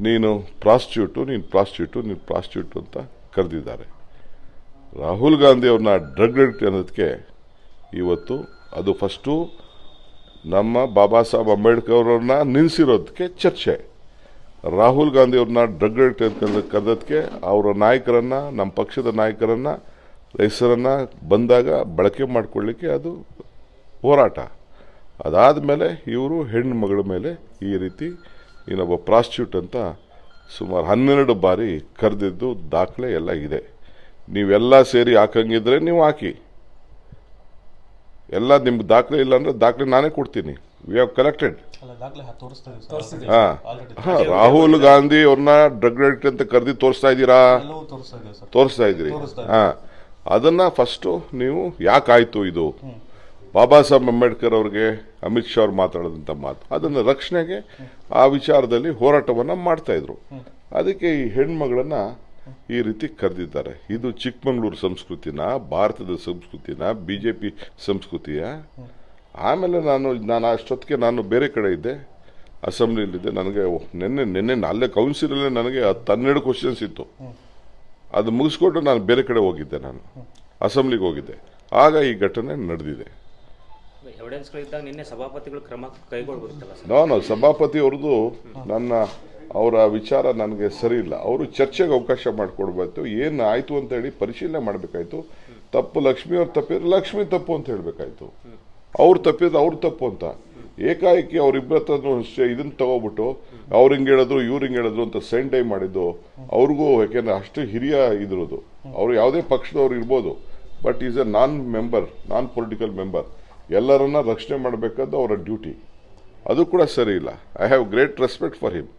ನೀನು ಪ್ರಾಸ್ಟಿಟ್ಯೂಟ್ ಅಂತ ಕರೆದಿದ್ದಾರೆ. ರಾಹುಲ್ ಗಾಂಧಿ ಅವ್ರನ್ನ ಡ್ರಗ್ ಅಡಿಕ್ಟ್ ಅನ್ನೋದಕ್ಕೆ ಇವತ್ತು ಅದು ಫಸ್ಟು ನಮ್ಮ ಬಾಬಾ ಸಾಹೇಬ್ ಅಂಬೇಡ್ಕರ್ ಅವ್ರನ್ನ ನಿಲ್ಲಿಸಿರೋದಕ್ಕೆ ಚರ್ಚೆ. ರಾಹುಲ್ ಗಾಂಧಿ ಅವ್ರನ್ನ ಡ್ರಗ್ ಅಡಿಕ್ಟ್ ಅಂತ ಕರೆದಕ್ಕೆ ಅವರ ನಾಯಕರನ್ನ, ನಮ್ಮ ಪಕ್ಷದ ನಾಯಕರನ್ನ ಹೆಸರನ್ನ ಬಂದಾಗ ಬಳಕೆ ಮಾಡಿಕೊಳ್ಳಿಕ್ಕೆ ಅದು ಹೋರಾಟ. ಅದಾದ ಮೇಲೆ ಇವರು ಹೆಣ್ಣು ಮಗಳ ಮೇಲೆ ಈ ರೀತಿ ಇನ್ನೊಬ್ಬ ಪ್ರಾಸ್ಟಿಟ್ಯೂಟ್ ಅಂತ ಸುಮಾರು 12 ಬಾರಿ ಕರೆದಿದ್ದು ದಾಖಲೆ ಎಲ್ಲ ಇದೆ. ನೀವೆಲ್ಲ ಸೇರಿ ಹಾಕಂಗಿದ್ರೆ ನೀವು ಹಾಕಿ, ಎಲ್ಲ ನಿಮ್ಗೆ ದಾಖಲೆ ಇಲ್ಲ ಅಂದ್ರೆ ದಾಖಲೆ ನಾನೇ ಕೊಡ್ತೀನಿ. We have collected. Rahul Gandhi ಅವ್ರನ್ನ ಡ್ರಗ್ ಅಡಿಕ್ಟ್ ಅಂತ ಕರೆದಿ ತೋರಿಸ್ತಾ ಇದ್ದೀರಿ. ಅದನ್ನ ಫಸ್ಟ್ ನೀವು ಯಾಕಾಯ್ತು ಇದು ಬಾಬಾ ಸಾಹೇಬ್ ಅಂಬೇಡ್ಕರ್ ಅವ್ರಿಗೆ ಅಮಿತ್ ಶಾ ಅವ್ರು ಮಾತಾಡಿದಂಥ ಮಾತು, ಅದನ್ನ ರಕ್ಷಣೆಗೆ ಆ ವಿಚಾರದಲ್ಲಿ ಹೋರಾಟವನ್ನ ಮಾಡ್ತಾ ಇದ್ರು. ಅದಕ್ಕೆ ಈ ಹೆಣ್ಮಗಳನ್ನ ಈ ರೀತಿ ಕರೆದಿದ್ದಾರೆ. ಇದು ಚಿಕ್ಕಮಗಳೂರು ಸಂಸ್ಕೃತಿನ, ಭಾರತದ ಸಂಸ್ಕೃತಿನ, ಬಿಜೆಪಿ ಸಂಸ್ಕೃತಿಯ. ಆಮೇಲೆ ನಾನು ಅಷ್ಟೊತ್ತಿಗೆ ನಾನು ಬೇರೆ ಕಡೆ ಇದ್ದೆ, ಅಸೆಂಬ್ಲಿಯಲ್ಲಿದ್ದೆ. ನನಗೆ ನಿನ್ನೆ ಅಲ್ಲೇ ಕೌನ್ಸಿಲಲ್ಲೇ ನನಗೆ 12 ಕ್ವಶನ್ಸ್ ಇತ್ತು. ಅದು ಮುಗಿಸ್ಕೊಂಡು ನಾನು ಬೇರೆ ಕಡೆ ಹೋಗಿದ್ದೆ, ನಾನು ಅಸೆಂಬ್ಲಿಗೆ ಹೋಗಿದ್ದೆ. ಆಗ ಈ ಘಟನೆ ನಡೆದಿದೆ. ನಾನು ಸಭಾಪತಿ ಅವ್ರದ್ದು ಅವರ ವಿಚಾರ ನನಗೆ ಸರಿ ಇಲ್ಲ. ಅವರು ಚರ್ಚೆಗೆ ಅವಕಾಶ ಮಾಡಿಕೊಡ್ಬೇಕು. ಏನು ಆಯ್ತು ಅಂತ ಹೇಳಿ ಪರಿಶೀಲನೆ ಮಾಡಬೇಕಾಯ್ತು. ತಪ್ಪು ಲಕ್ಷ್ಮಿ ಅವ್ರು ತಪ್ಪಿದ್ರೆ ಲಕ್ಷ್ಮಿ ತಪ್ಪು ಅಂತ ಹೇಳಬೇಕಾಯ್ತು. ಅವ್ರು ತಪ್ಪಿದ್ರೆ ಅವ್ರು ತಪ್ಪು ಅಂತ ಏಕಾಏಕಿ ಅವ್ರಿಬ್ಬರ ಹತ್ರನೂ ಅಷ್ಟೇ ಇದನ್ನ ತಗೋಬಿಟ್ಟು ಅವ್ರು ಹಿಂಗೆ ಹೇಳಿದ್ರು ಇವ್ರು ಹಿಂಗೆ ಹೇಳಿದ್ರು ಅಂತ ಸೆಂಡೈ ಮಾಡಿದ್ದು ಅವ್ರಿಗೂ. ಯಾಕೆಂದ್ರೆ ಅಷ್ಟು ಹಿರಿಯ ಇದ್ರದು, ಅವ್ರು ಯಾವುದೇ ಪಕ್ಷದವ್ರು ಇರ್ಬೋದು, but is A non political member. ಎಲ್ಲರನ್ನ ರಕ್ಷಣೆ ಮಾಡಬೇಕಾದ್ದು ಅವರ ಡ್ಯೂಟಿ. ಅದು ಕೂಡ ಸರಿ ಇಲ್ಲ. I have great respect for him.